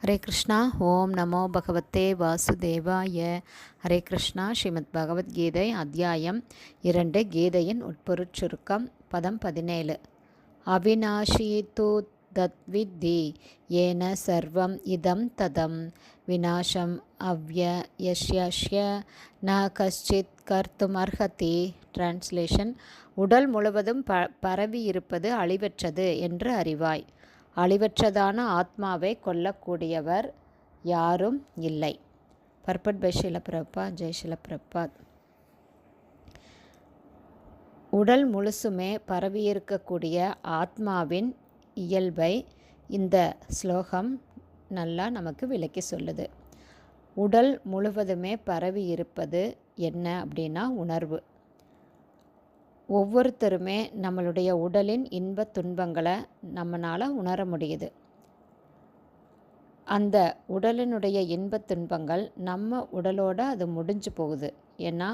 ஹரே கிருஷ்ணா. ஓம் நமோ பகவத்தே வாசுதேவாய. ஹரே கிருஷ்ணா. ஸ்ரீமத் பகவத்கீதை அத்தியாயம் 2. கீதையின் உட்பொருட் சுருக்கம். பதம் 17. அவிநாஷி தூ தத்வித்தி ஏன சர்வம் இதம் ததம் விநாசம் அவ்யயஸ்ய ந கஷ்சித் கர்த்துமர்ஹதி. டிரான்ஸ்லேஷன்: உடல் முழுவதும் பரவியிருப்பது அழிவற்றது என்று அறிவாய். அழிவற்றதான ஆத்மாவை கொல்லக்கூடியவர் யாரும் இல்லை. Purport by Srila Prabhupad. ஜெய் ஸ்ரீல பிரபுபாத். உடல் முழுசுமே பரவியிருக்கக்கூடிய ஆத்மாவின் இயல்பை இந்த ஸ்லோகம் நல்லா நமக்கு விளக்கி சொல்லுது. உடல் முழுவதுமே பரவி இருப்பது என்ன அப்படின்னா உணர்வு. ஒவ்வொருத்தருமே நம்மளுடைய உடலின் இன்பத் துன்பங்களை நம்மளால் உணர முடியுது. அந்த உடலினுடைய இன்பத் துன்பங்கள் நம்ம உடலோடு அது முடிஞ்சு போகுது. ஏன்னா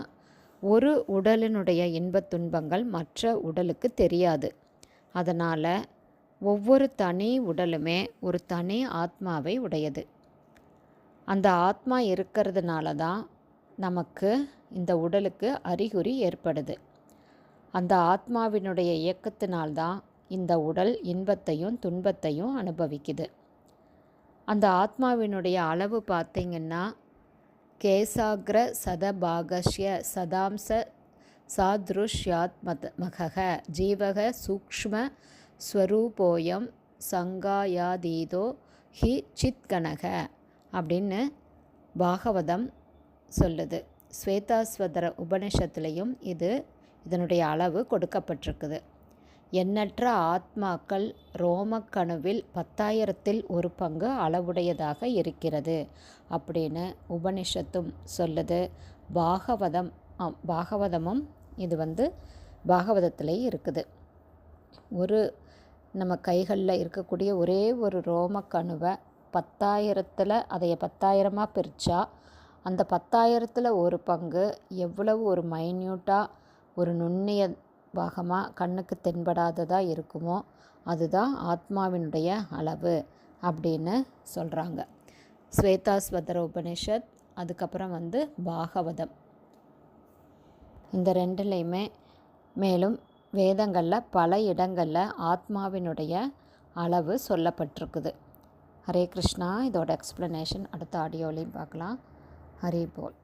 ஒரு உடலினுடைய இன்பத் துன்பங்கள் மற்ற உடலுக்கு தெரியாது. அதனால் ஒவ்வொரு தனி உடலுமே ஒரு தனி ஆத்மாவை உடையது. அந்த ஆத்மா இருக்கிறதுனால தான் நமக்கு இந்த உடலுக்கு அறிகுறி ஏற்படுது. அந்த ஆத்மாவினுடைய இயக்கத்தினால்தான் இந்த உடல் இன்பத்தையும் துன்பத்தையும் அனுபவிக்குது. அந்த ஆத்மாவினுடைய அளவு பார்த்திங்கன்னா கேசாகிர சதபாகஸ்ய சதாம்ச சாத்ருஷ்யாத் மகக ஜீவக சூக்ஷ்ம ஸ்வரூபோயம் சங்காயாதீதோ ஹி சித்கணக அப்படின்னு பாகவதம் சொல்லுது. ஸ்வேதாஸ்வதர உபனிஷத்துலேயும் இதனுடைய அளவு கொடுக்கப்பட்டிருக்குது. எண்ணற்ற ஆத்மாக்கள் ரோமக்கணுவில் 10,000ல் 1 பங்கு அளவுடையதாக இருக்கிறது அப்படின்னு உபனிஷத்தும் சொல்லுது. பாகவதமும் இது பாகவதத்திலே இருக்குது. நம்ம கைகளில் இருக்கக்கூடிய ஒரே ஒரு ரோமக்கணுவை 10,000ல் அதைய 10,000 பிரித்தா அந்த 10,000ல் 1 பங்கு எவ்வளவு ஒரு மைன்யூட்டாக ஒரு நுண்ணிய பாகமாக கண்ணுக்கு தென்படாததாக இருக்குமோ அதுதான் ஆத்மாவினுடைய அளவு அப்படின்னு சொல்கிறாங்க. ஸ்வேதாஸ்வதர உபனிஷத், அதுக்கப்புறம் பாகவதம். இந்த ரெண்டுலேயுமே மேலும் வேதங்களில் பல இடங்களில் ஆத்மாவினுடைய அளவு சொல்லப்பட்டிருக்குது. ஹரே கிருஷ்ணா. இதோட எக்ஸ்ப்ளனேஷன் அடுத்த ஆடியோலையும் பார்க்கலாம். ஹரி போல்.